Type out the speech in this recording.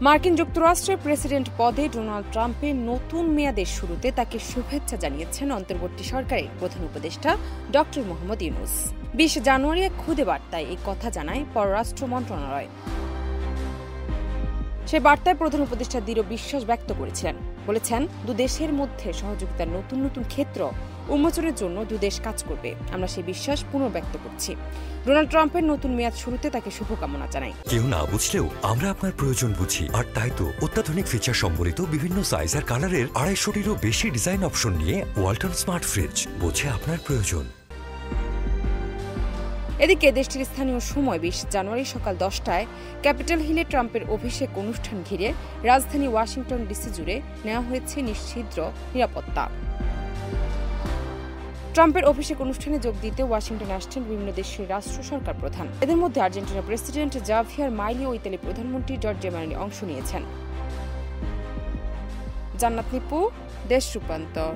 মার্কিন যুক্তরাষ্ট্রের প্রেসিডেন্ট পদে ডোনাল্ড ট্রাম্পের নতুন মেয়াদের শুরুতে তাকে শুভেচ্ছা জানিয়েছেন অন্তর্বর্তী সরকারের প্রধান উপদেষ্টা ড. মোহাম্মদ ইউনূস। 20 জানুয়ারি এক খুদে বার্তায় এই কথা জানায় পররাষ্ট্র মন্ত্রণালয়। সে বার্তায় প্রধান উপদেষ্টা দৃঢ় বিশ্বাস ব্যক্ত করেছিলেন, বলেছেন দুদেশের মধ্যে সহযোগিতার নতুন নতুন ক্ষেত্র উন্মোচনের জন্য দুদেশ কাজ করবে। আমরা সেই বিশ্বাস পুনর্ব্যক্ত করছি। ডোনাল্ড ট্রাম্পের নতুন মেয়াদ শুরুতে তাকে শুভকামনা জানাই। কেউ না বুঝলেও আমরা আপনার প্রয়োজন বুঝি, আর তাই তো অত্যাধুনিক ফিচার সম্বলিত বিভিন্ন সাইজ আর কালারের 250-টিরও বেশি ডিজাইন অপশন নিয়ে ওয়ালটন স্মার্ট ফ্রিজ বোঝে আপনার প্রয়োজন। এদিকে দেশটির স্থানীয় সময় 20 জানুয়ারি সকাল 10টায় ক্যাপিটল হিলে ট্রাম্পের অভিষেক অনুষ্ঠান ঘিরে রাজধানী ওয়াশিংটন ডিসি জুড়ে নেওয়া হয়েছে নিশ্ছিদ্র নিরাপত্তা। ট্রাম্পের অভিষেক অনুষ্ঠানে যোগ দিতে ওয়াশিংটনে আসছেন বিভিন্ন দেশের রাষ্ট্র সরকার প্রধান। এদের মধ্যে আর্জেন্টিনার প্রেসিডেন্ট জাভিয়ার মাইলি ও ইতালির প্রধানমন্ত্রী জর্জিয়া মেলোনি অংশ নিয়েছেন। জান্নাত নিপু, দেশ রূপান্তর।